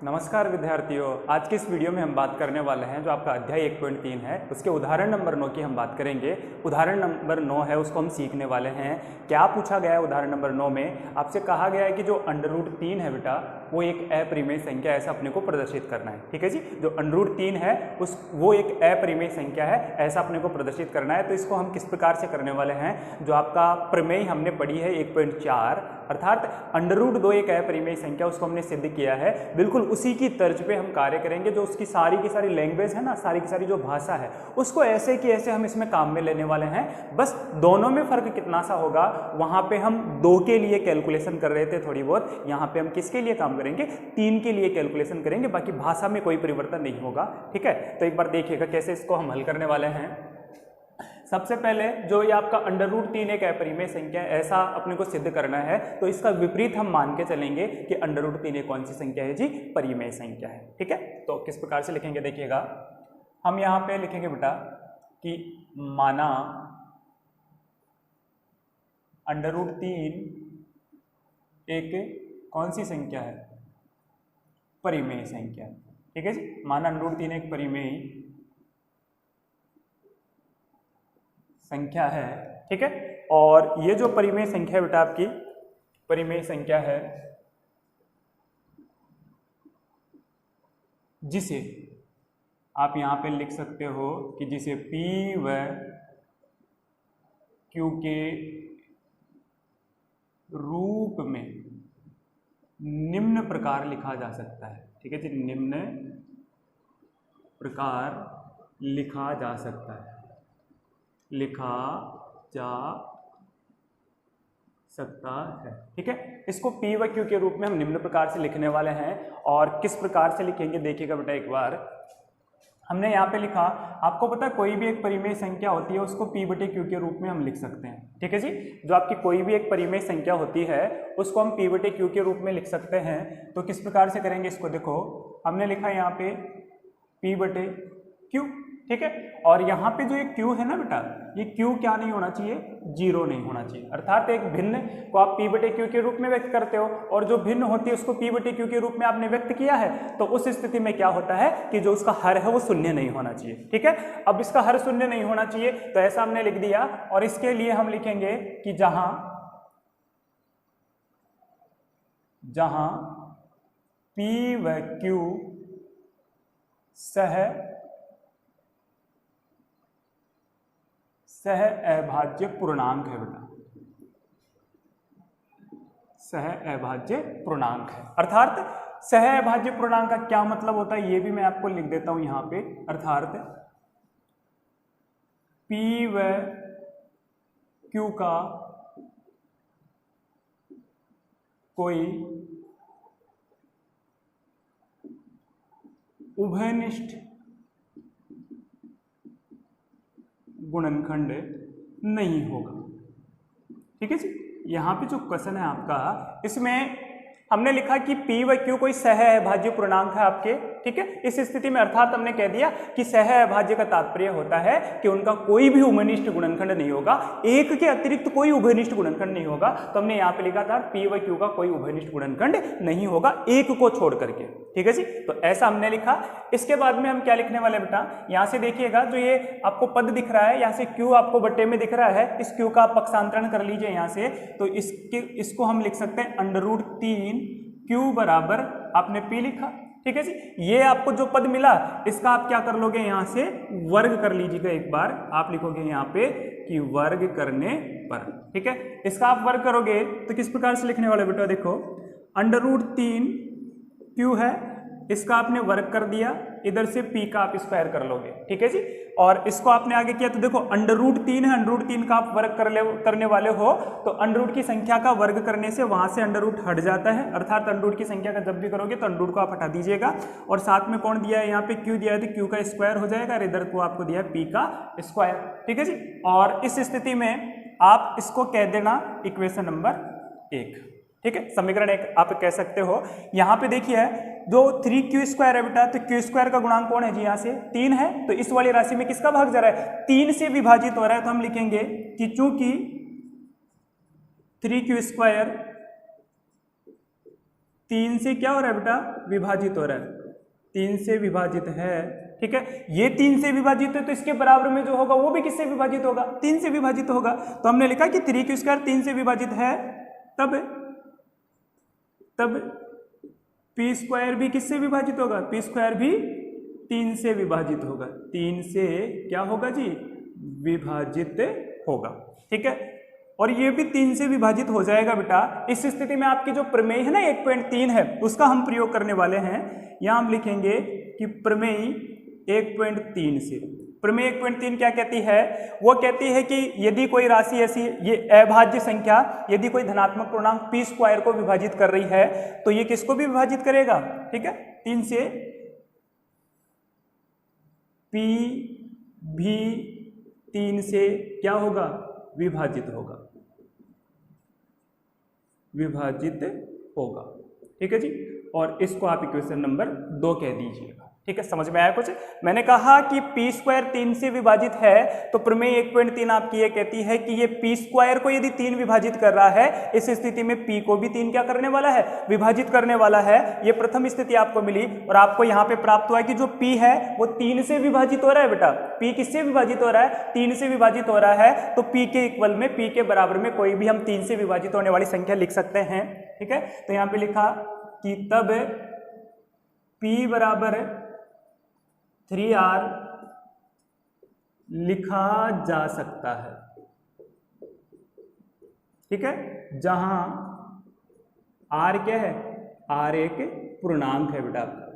नमस्कार विद्यार्थियों, आज के इस वीडियो में हम बात करने वाले हैं जो आपका अध्याय 1.3 है उसके उदाहरण नंबर 9 की हम बात करेंगे। उदाहरण नंबर 9 है उसको हम सीखने वाले हैं। क्या पूछा गया है उदाहरण नंबर 9 में? आपसे कहा गया है कि जो √3 है बेटा वो एक अपरिमेय संख्या ऐसा अपने को प्रदर्शित करना है। ठीक है जी, जो √3 है वो एक अपरिमेय संख्या है ऐसा अपने को प्रदर्शित करना है। तो इसको हम किस प्रकार से करने वाले हैं? जो आपका प्रमेय हमने पढ़ी है 1.4 अर्थात √2 एक अपरिमेय संख्या, उसको हमने सिद्ध किया है। बिल्कुल उसी की तर्ज पे हम कार्य करेंगे। जो उसकी सारी की सारी लैंग्वेज है ना, सारी की सारी जो भाषा है उसको ऐसे कि ऐसे हम इसमें काम में लेने वाले हैं। बस दोनों में फर्क कितना सा होगा, वहां पे हम 2 के लिए कैलकुलेशन कर रहे थे थोड़ी बहुत, यहाँ पे हम किसके लिए काम करेंगे? 3 के लिए कैलकुलेशन करेंगे। बाकी भाषा में कोई परिवर्तन नहीं होगा। ठीक है, तो एक बार देखिएगा कैसे इसको हम हल करने वाले हैं। सबसे पहले जो ये आपका √3 एक अपरिमेय संख्या है ऐसा अपने को सिद्ध करना है, तो इसका विपरीत हम मान के चलेंगे कि √3 एक कौन सी संख्या है जी? परिमेय संख्या है। ठीक है, तो किस प्रकार से लिखेंगे देखिएगा। हम यहाँ पे लिखेंगे बेटा कि माना √3 एक कौन सी संख्या है? परिमेय संख्या। ठीक है जी, माना √3 एक परिमेय संख्या है। ठीक है, और ये जो परिमेय संख्या है बेटा आपकी परिमेय संख्या है जिसे आप यहां पे लिख सकते हो कि जिसे P व Q के रूप में निम्न प्रकार लिखा जा सकता है। ठीक है जी, निम्न प्रकार लिखा जा सकता है, लिखा जा सकता है। ठीक है, इसको P व Q के रूप में हम निम्न प्रकार से लिखने वाले हैं। और किस प्रकार से लिखेंगे देखिएगा बेटा। एक बार हमने यहाँ पे लिखा, आपको पता है कोई भी एक परिमेय संख्या होती है उसको P बटे Q के रूप में हम लिख सकते हैं। ठीक है जी, जो आपकी कोई भी एक परिमेय संख्या होती है उसको हम P बटे Q के रूप में लिख सकते हैं। तो किस प्रकार से करेंगे इसको देखो, हमने लिखा यहाँ पे P बटे Q। ठीक है, और यहाँ पे जो ये Q है ना बेटा, ये Q क्या नहीं होना चाहिए? 0 नहीं होना चाहिए। अर्थात एक भिन्न को आप P बटे Q के रूप में व्यक्त करते हो और जो भिन्न होती है उसको P बटे Q के रूप में आपने व्यक्त किया है, तो उस स्थिति में क्या होता है कि जो उसका हर है वो शून्य नहीं होना चाहिए। ठीक है, अब इसका हर शून्य नहीं होना चाहिए तो ऐसा हमने लिख दिया। और इसके लिए हम लिखेंगे कि जहां P व Q सह अभाज्य पूर्णांक है बेटा, सह अभाज्य पूर्णांक है। अर्थात सह अभाज्य पूर्णांक का क्या मतलब होता है ये भी मैं आपको लिख देता हूं यहां पे। अर्थात P व Q का कोई उभयनिष्ठ गुणनखंड नहीं होगा। ठीक है जी, यहाँ पे जो क्वेश्चन है आपका, इसमें हमने लिखा कि P व Q कोई सह अभाज्य पूर्णांक है आपके। ठीक है, इस स्थिति में अर्थात हमने कह दिया कि सह अभाज्य का तात्पर्य होता है कि उनका कोई भी उभयनिष्ठ गुणनखंड नहीं होगा, एक के अतिरिक्त कोई उभयनिष्ठ गुणनखंड नहीं होगा। तो हमने यहाँ पे लिखा था P व Q का कोई उभयनिष्ठ गुणनखंड नहीं होगा एक को छोड़ करके। ठीक है जी, तो ऐसा हमने लिखा। इसके बाद में हम क्या लिखने वाले बेटा, यहाँ से देखिएगा जो ये आपको पद दिख रहा है, यहाँ से Q आपको बट्टे में दिख रहा है, इस Q का आप पक्षांतरण कर लीजिए यहाँ से। तो इसको हम लिख सकते हैं √3 Q बराबर आपने P लिखा। ठीक है जी, ये आपको जो पद मिला इसका आप क्या कर लोगे, यहाँ से वर्ग कर लीजिएगा। एक बार आप लिखोगे यहाँ पे कि वर्ग करने पर। ठीक है, इसका आप वर्ग करोगे तो किस प्रकार से लिखने वाले बेटा देखो, √3 Q है, इसका आपने वर्ग कर दिया, इधर से P का आप स्क्वायर कर लोगे। ठीक है जी, और इसको आपने आगे किया तो देखो √3 है, √3 का आप वर्ग करने वाले हो तो √ की संख्या का वर्ग करने से वहां से √ हट जाता है। अर्थात √ की संख्या का जब भी करोगे तो √ को आप हटा दीजिएगा। और साथ में कौन दिया है यहाँ पे? Q दिया है, तो Q का स्क्वायर हो जाएगा और इधर को आपको दिया है P का स्क्वायर। ठीक है जी, और इस स्थिति में आप इसको कह देना इक्वेशन नंबर 1। ठीक है, समीकरण 1 आप कह सकते हो। यहाँ पे देखिए जो 3q² है बेटा, तो q² का गुणांक कौन है जी? यहाँ से 3 है, तो इस वाली राशि में किसका भाग जा रहा है? 3 से विभाजित हो रहा है। तो हम लिखेंगे कि चूंकि 3q² 3 से क्या हो रहा है बेटा, विभाजित हो रहा है, 3 से विभाजित है, ठीक है। ये 3 से विभाजित है तो इसके बराबर में जो होगा वो भी किससे विभाजित होगा, 3 से विभाजित होगा। तो हमने लिखा कि 3 3 से विभाजित है, तब पी स्क्वायर भी किससे विभाजित होगा, पी स्क्वायर भी 3 से विभाजित होगा, 3 से क्या होगा जी, विभाजित होगा, ठीक है। और ये भी 3 से विभाजित हो जाएगा बेटा। इस स्थिति में आपकी जो प्रमेय है ना 1.3 है, उसका हम प्रयोग करने वाले हैं। यहां हम लिखेंगे कि प्रमेय 1.3 से, प्रमेय 1.3 क्या कहती है, वो कहती है कि यदि कोई राशि ऐसी, ये अभाज्य संख्या यदि कोई धनात्मक पूर्णांक पी स्क्वायर को विभाजित कर रही है तो ये किसको भी विभाजित करेगा, ठीक है, 3 से, पी भी 3 से क्या होगा, विभाजित होगा, विभाजित होगा, ठीक है जी। और इसको आप इक्वेशन नंबर 2 कह दीजिएगा, ठीक है। समझ में आया कुछ? मैंने कहा कि पी स्क्वायर 3 से विभाजित है, तो प्रमेय 1.3 आपकी ये कहती है कि ये पी स्क्वायर को यदि 3 विभाजित कर रहा है, इस स्थिति में पी को भी 3 क्या करने वाला है, विभाजित करने वाला है। ये प्रथम स्थिति आपको मिली और आपको यहाँ पे प्राप्त हुआ कि जो पी है वो 3 से विभाजित हो रहा है बेटा। पी किससे विभाजित हो रहा है, 3 से विभाजित हो रहा है। तो पी के इक्वल में, पी के बराबर में कोई भी हम 3 से विभाजित होने वाली संख्या लिख सकते हैं, ठीक है। तो यहाँ पे लिखा कि तब पी बराबर 3r लिखा जा सकता है, ठीक है, जहां r क्या है, r एक पूर्णांक है बेटा आपका,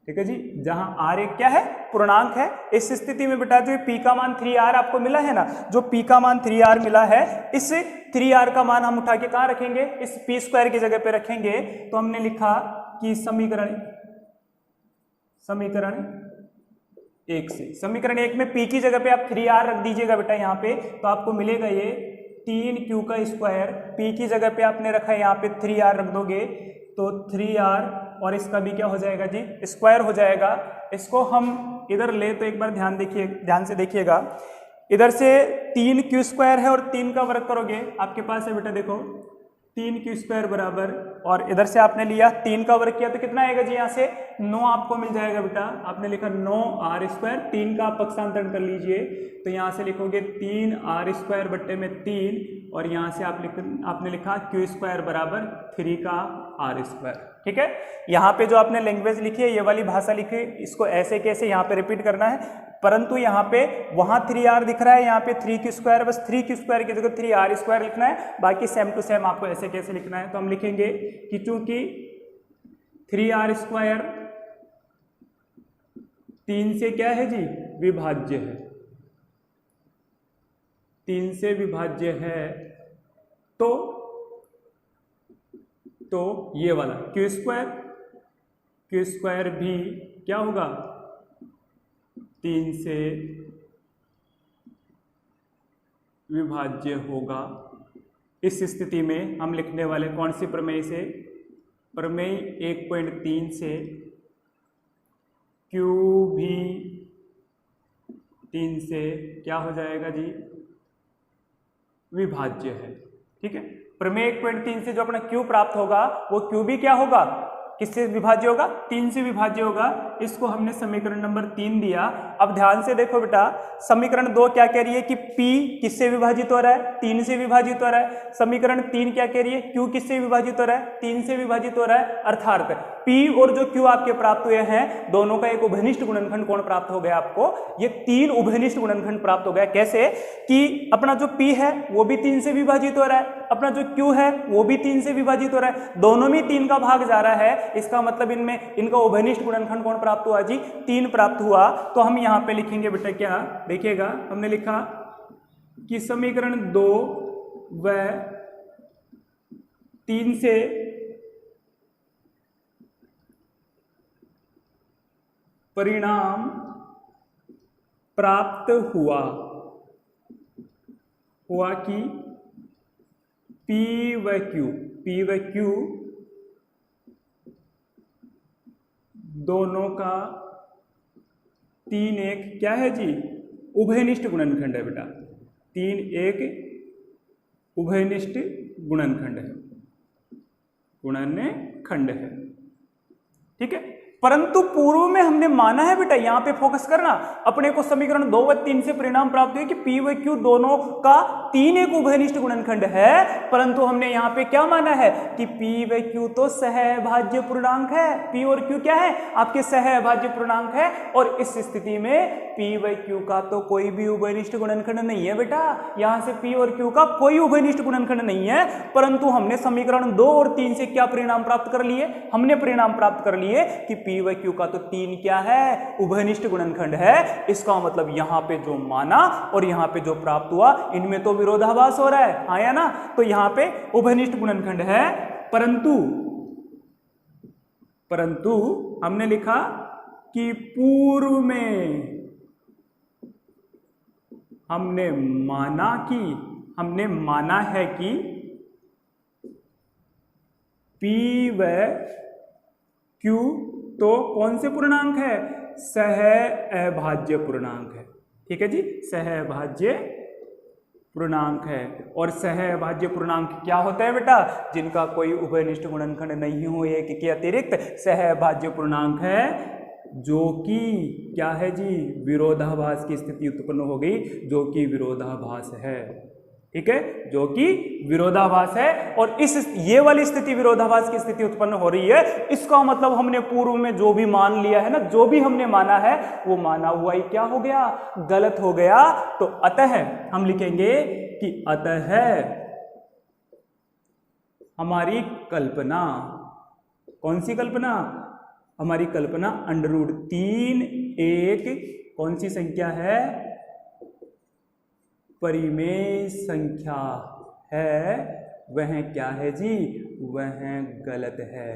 ठीक है जी, जहां r एक क्या है, पूर्णांक है। इस स्थिति में बेटा जो p का मान 3r आपको मिला है ना, जो p का मान 3r मिला है, इस 3r का मान हम उठा के कहां रखेंगे, इस p स्क्वायर की जगह पे रखेंगे। तो हमने लिखा कि समीकरण 1 से, समीकरण 1 में p की जगह पे आप 3r रख दीजिएगा बेटा यहाँ पे, तो आपको मिलेगा ये 3q का स्क्वायर, p की जगह पे आपने रखा है यहाँ पे 3r रख दोगे तो 3r, और इसका भी क्या हो जाएगा जी, स्क्वायर हो जाएगा। इसको हम इधर ले तो एक बार ध्यान से देखिएगा, इधर से 3q स्क्वायर है और 3 का वर्ग करोगे आपके पास है बेटा, देखो 3q स्क्वायर बराबर, और इधर से आपने लिया 3 का वर्ग किया तो कितना आएगा जी, यहाँ से 9 आपको मिल जाएगा बेटा। आपने लिखा 9r स्क्वायर, 3 का आप पक्षांतरण कर लीजिए तो यहाँ से लिखोगे 3r स्क्वायर बट्टे में 3, और यहाँ से आपने लिखा q स्क्वायर बराबर 3 का r स्क्वायर, ठीक है। यहाँ पे जो आपने लैंग्वेज लिखी है, ये वाली भाषा लिखी है, इसको ऐसे कैसे यहाँ पे रिपीट करना है, परंतु यहाँ पे वहाँ 3r दिख रहा है, यहाँ पे 3q स्क्वायर, बस 3q स्क्वायर की जगह 3r स्क्वायर लिखना है, बाकी सेम टू सेम आपको ऐसे कैसे लिखना है। तो हम लिखेंगे कि चूंकि 3r स्क्वायर 3 से क्या है जी, विभाज्य है, 3 से विभाज्य है, तो ये वाला q स्क्वायर भी क्या होगा, 3 से विभाज्य होगा। इस स्थिति में हम लिखने वाले कौन सी प्रमेय से, प्रमेय 1.3 से q भी 3 से क्या हो जाएगा जी, विभाज्य है, ठीक है। प्रमेय 1.3 से जो अपना q प्राप्त होगा वो q भी क्या होगा, किससे विभाज्य होगा, 3 से विभाज्य होगा। इसको हमने समीकरण नंबर 3 दिया। अब ध्यान से देखो बेटा, समीकरण 2 क्या कह रही है कि P किससे विभाजित हो रहा है, 3 से विभाजित हो रहा है। समीकरण 3 क्या कह रही है, Q किससे विभाजित हो रहा है, 3 से विभाजित हो रहा है। अर्थात P और जो Q आपके प्राप्त हुए हैं, दोनों का एक उभयनिष्ठ गुणनखंड कौन प्राप्त हो गया आपको, ये 3 उभयनिष्ठ गुणनखंड प्राप्त हो गया। कैसे कि अपना जो P है वो भी 3 से विभाजित हो रहा है, अपना जो Q है वो भी 3 से विभाजित हो रहा है, दोनों में 3 का भाग जा रहा है। इसका मतलब इनमें इनका उभयनिष्ठ गुणनखंड कौन प्राप्त हुआ जी, 3 प्राप्त हुआ। तो हम यहाँ पे लिखेंगे बेटा क्या, देखिएगा हमने लिखा कि समीकरण 2 व 3 से परिणाम प्राप्त हुआ कि P व Q दोनों का 3 एक क्या है जी, उभयनिष्ठ गुणनखंड है बेटा, 3 एक उभयनिष्ठ गुणनखंड है। गुणनखंड है। ठीक है, परंतु पूर्व में हमने माना है बेटा, यहां पे फोकस करना, अपने को समीकरण 2 व 3 से परिणाम प्राप्त हुए कि P व Q दोनों का 3 एक उभयनिष्ठ गुणनखंड है, परंतु हमने यहां पे क्या माना है कि P व Q तो सहअभाज्य पूर्णांक है। P और Q क्या है, आपके सहअभाज्य पूर्णांक है, और इस स्थिति में P व Q का तो कोई भी उभयनिष्ठ गुणनखंड नहीं है बेटा। यहां से P और Q का कोई उभयनिष्ठ गुणनखंड नहीं है, परंतु हमने समीकरण 2 और 3 से क्या परिणाम प्राप्त कर लिए, हमने परिणाम प्राप्त कर लिए कि P व Q का तो 3 क्या है, उभयनिष्ठ गुणनखंड है। इसका मतलब यहां पे जो माना और यहां पे जो प्राप्त हुआ, इनमें तो विरोधाभास हो रहा है, हाँ या ना। तो यहां पे उभयनिष्ठ गुणनखंड है, परंतु हमने लिखा कि पूर्व में हमने माना है कि P व Q तो कौन से पूर्णांक है, सहअभाज्य पूर्णांक है। ठीक है जी, सहअभाज्य पूर्णांक है। और सहअभाज्य पूर्णांक क्या होता है बेटा, जिनका कोई उभयनिष्ठ गुणनखंड नहीं हो, एक के अतिरिक्त सहअभाज्य पूर्णांक है, जो कि क्या है जी, विरोधाभास की स्थिति उत्पन्न हो गई, जो कि विरोधाभास है। ठीक है, जो कि विरोधाभास है, और ये वाली स्थिति विरोधाभास की स्थिति उत्पन्न हो रही है। इसका मतलब हमने पूर्व में जो भी मान लिया है ना, जो भी हमने माना है, वो माना हुआ ही क्या हो गया, गलत हो गया। तो अतः हम लिखेंगे कि अतः हमारी कल्पना, कौन सी कल्पना, हमारी कल्पना √3 एक कौन सी संख्या है, परिमेय संख्या है, वह क्या है जी, वह गलत है।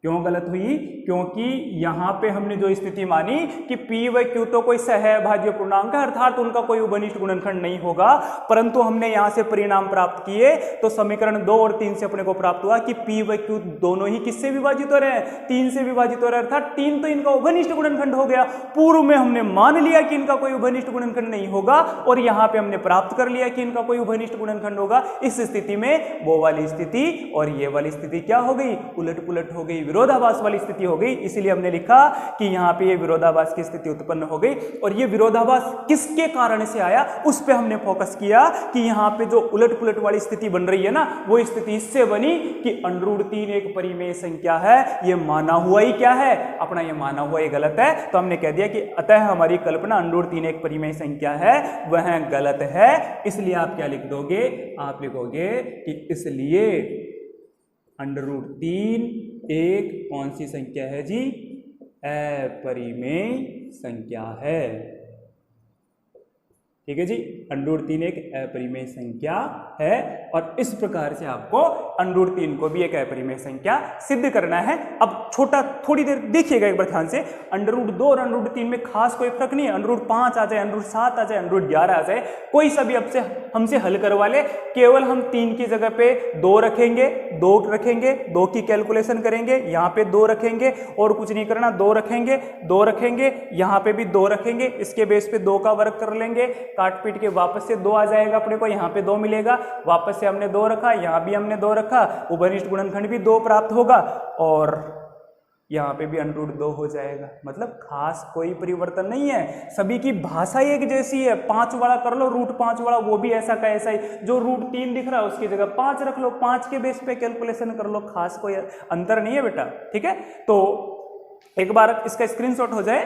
क्यों गलत हुई, क्योंकि यहां पे हमने जो स्थिति मानी कि P व Q तो कोई सहअभाज्य पूर्णांक है, अर्थात उनका कोई उभयनिष्ठ गुणनखंड नहीं होगा, परंतु हमने यहां से परिणाम प्राप्त किए तो समीकरण 2 और 3 से अपने को प्राप्त हुआ कि P व Q दोनों ही किससे विभाजित हो रहे हैं, 3 से विभाजित हो रहे हैं, अर्थात 3 तो इनका उभयनिष्ठ गुणनखंड हो गया। पूर्व में हमने मान लिया कि इनका कोई उभयनिष्ठ गुणनखंड नहीं होगा, और यहां पर हमने प्राप्त कर लिया कि इनका कोई उभयनिष्ठ गुणनखंड होगा। इस स्थिति में वो वाली स्थिति और ये वाली स्थिति क्या हो गई, उलट पुलट हो गई, विरोधाभास वाली स्थिति हो गई। इसलिए हमने लिखा कि यहां पे ये विरोधाभास की स्थिति उत्पन्न हो गई, और ये विरोधाभास किसके कारण से आया, उस पे हमने फोकस किया कि यहां पे जो उलट पुलट वाली स्थिति बन रही है ना, वो स्थिति इससे बनी कि √3 एक परिमेय संख्या है, ये माना हुआ ही क्या है, अपना ये माना हुआ ये गलत है। तो हमने कह दिया कि अतः हमारी कल्पना √3 एक परिमेय संख्या है, वह गलत है। इसलिए आप क्या लिख दोगे, आप लिखोगे कि इसलिए √3 एक कौन सी संख्या है जी, अपरिमेय संख्या है। ठीक है जी, √3 एक अपरिमेय संख्या है, और इस प्रकार से आपको √3 को भी एक अपरिमेय संख्या सिद्ध करना है। अब छोटा थोड़ी देर देखिएगा एक बार ध्यान से, √2 और √3 में खास कोई फर्क नहीं है, √5 आ जाए, √7 आ जाए, √11 आ जाए, कोई सा भी अब से हमसे हल करवा ले, केवल हम 3 की जगह पे 2 रखेंगे, 2 की कैलकुलेशन करेंगे, यहाँ पे 2 रखेंगे, और कुछ नहीं करना, 2 रखेंगे, यहाँ पे भी 2 रखेंगे, इसके बेस पे 2 का वर्ग कर लेंगे, काट पीट के वापस से 2 आ जाएगा अपने को, यहाँ पे 2 मिलेगा, वापस से हमने 2 रखा, यहाँ भी हमने 2 रखा, उभयनिष्ठ गुणनखंड भी 2 प्राप्त होगा, और यहाँ पे भी √2 हो जाएगा। मतलब खास कोई परिवर्तन नहीं है, सभी की भाषा एक जैसी है। 5 वाला कर लो, √5 वाला, वो भी ऐसा का ऐसा ही, जो √3 दिख रहा है उसकी जगह 5 रख लो, 5 के बेस पे कैलकुलेशन कर लो, खास कोई अंतर नहीं है बेटा। ठीक है, तो एक बार इसका स्क्रीनशॉट हो जाए